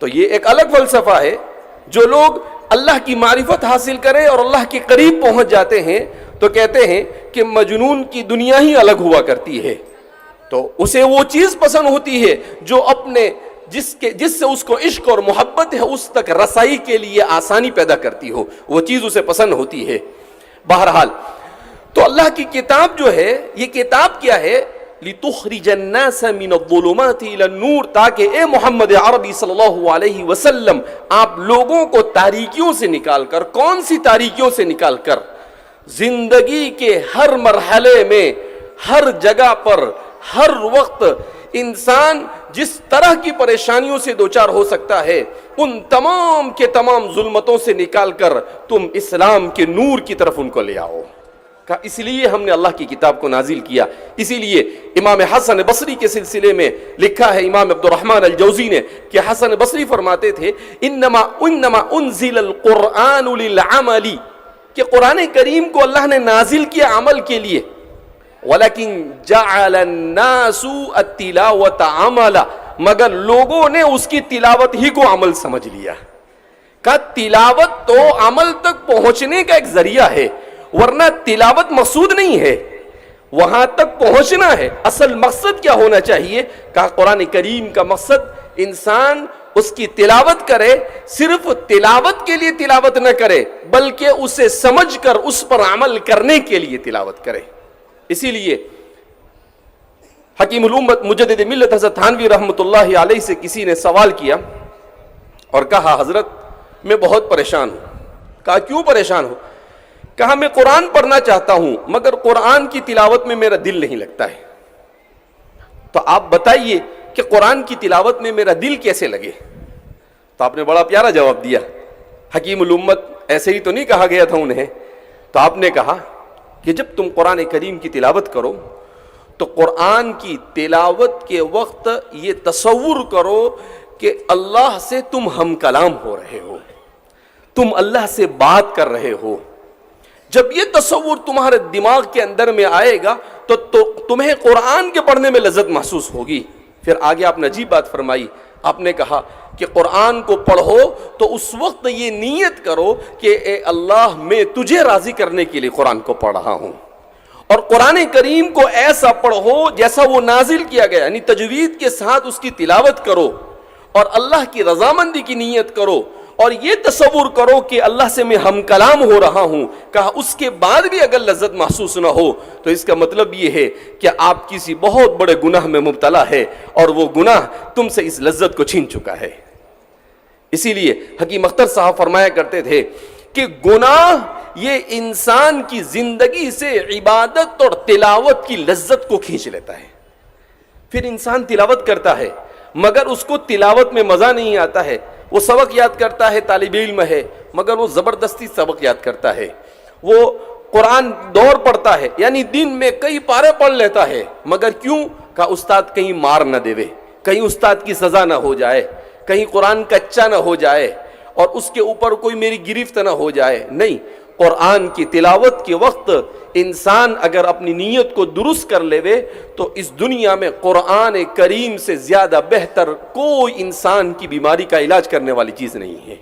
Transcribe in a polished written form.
تو یہ ایک الگ فلسفہ ہے. جو لوگ اللہ کی معرفت حاصل کریں اور اللہ کے قریب پہنچ جاتے ہیں تو کہتے ہیں کہ مجنون کی دنیا ہی الگ ہوا کرتی ہے، تو اسے وہ چیز پسند ہوتی ہے جو اپنے جس سے اس کو عشق اور محبت ہے اس تک رسائی کے لیے آسانی پیدا کرتی ہو، وہ چیز اسے پسند ہوتی ہے. بہرحال تو اللہ کی کتاب جو ہے، یہ کتاب کیا ہے؟ لِتُخْرِجَ النَّاسَ مِنَ الظُّلُمَاتِ إِلَى النُّورِ، تاکہ اے محمد عربی صلی اللہ علیہ وسلم آپ لوگوں کو تاریکیوں سے نکال کر، کون سی تاریکیوں سے نکال کر؟ زندگی کے ہر مرحلے میں، ہر جگہ پر، ہر وقت انسان جس طرح کی پریشانیوں سے دوچار ہو سکتا ہے ان تمام کے تمام ظلمتوں سے نکال کر تم اسلام کے نور کی طرف ان کو لے آؤ. اس لیے ہم نے اللہ کی کتاب کو نازل کیا. اسی لیے امام حسن بصری کے سلسلے میں لکھا ہے امام عبد الرحمن الجوزی نے کہ حسن بصری فرماتے تھے انما انزل القرآن للعمل، کہ قرآن کریم کو اللہ نے نازل کیا عمل کے لیے. ولیکن جعل الناس التلاوۃ عملا، مگر لوگوں نے اس کی تلاوت ہی کو عمل سمجھ لیا. کہ تلاوت تو عمل تک پہنچنے کا ایک ذریعہ ہے، ورنہ تلاوت مقصود نہیں ہے، وہاں تک پہنچنا ہے. اصل مقصد کیا ہونا چاہیے؟ کہ قرآن کریم کا مقصد انسان اس کی تلاوت کرے، صرف تلاوت کے لیے تلاوت نہ کرے بلکہ اسے سمجھ کر اس پر عمل کرنے کے لیے تلاوت کرے. اسی لیے حکیم الامت مجدد ملت حضرت تھانوی رحمۃ اللہ علیہ سے کسی نے سوال کیا اور کہا حضرت میں بہت پریشان ہوں. کہا کیوں پریشان ہو؟ کہا میں قرآن پڑھنا چاہتا ہوں مگر قرآن کی تلاوت میں میرا دل نہیں لگتا ہے. تو آپ بتائیے کہ قرآن کی تلاوت میں میرا دل کیسے لگے؟ تو آپ نے بڑا پیارا جواب دیا. حکیم الامت ایسے ہی تو نہیں کہا گیا تھا انہیں. تو آپ نے کہا کہ جب تم قرآن کریم کی تلاوت کرو تو قرآن کی تلاوت کے وقت یہ تصور کرو کہ اللہ سے تم ہم کلام ہو رہے ہو، تم اللہ سے بات کر رہے ہو. جب یہ تصور تمہارے دماغ کے اندر میں آئے گا تو تمہیں قرآن کے پڑھنے میں لذت محسوس ہوگی. پھر آگے آپ نے عجیب بات فرمائی. آپ نے کہا کہ قرآن کو پڑھو تو اس وقت یہ نیت کرو کہ اے اللہ میں تجھے راضی کرنے کے لیے قرآن کو پڑھ رہا ہوں، اور قرآن کریم کو ایسا پڑھو جیسا وہ نازل کیا گیا، یعنی تجوید کے ساتھ اس کی تلاوت کرو اور اللہ کی رضامندی کی نیت کرو، اور یہ تصور کرو کہ اللہ سے میں ہم کلام ہو رہا ہوں. کہا اس کے بعد بھی اگر لذت محسوس نہ ہو تو اس کا مطلب یہ ہے کہ آپ کسی بہت بڑے گناہ میں مبتلا ہے اور وہ گناہ تم سے اس لذت کو چھین چکا ہے. اسی لیے حکیم اختر صاحب فرمایا کرتے تھے کہ گناہ یہ انسان کی زندگی سے عبادت اور تلاوت کی لذت کو کھینچ لیتا ہے. پھر انسان تلاوت کرتا ہے مگر اس کو تلاوت میں مزہ نہیں آتا ہے. وہ سبق یاد کرتا ہے، طالب علم ہے مگر وہ زبردستی سبق یاد کرتا ہے. وہ قرآن دور پڑھتا ہے، یعنی دن میں کئی پارے پڑھ لیتا ہے، مگر کیوں؟ کہ استاد کہیں مار نہ دے، کہیں استاد کی سزا نہ ہو جائے، کہیں قرآن کچا نہ ہو جائے اور اس کے اوپر کوئی میری گرفت نہ ہو جائے. نہیں، قرآن کی تلاوت کے وقت انسان اگر اپنی نیت کو درست کر لے تو اس دنیا میں قرآن کریم سے زیادہ بہتر کوئی انسان کی بیماری کا علاج کرنے والی چیز نہیں ہے.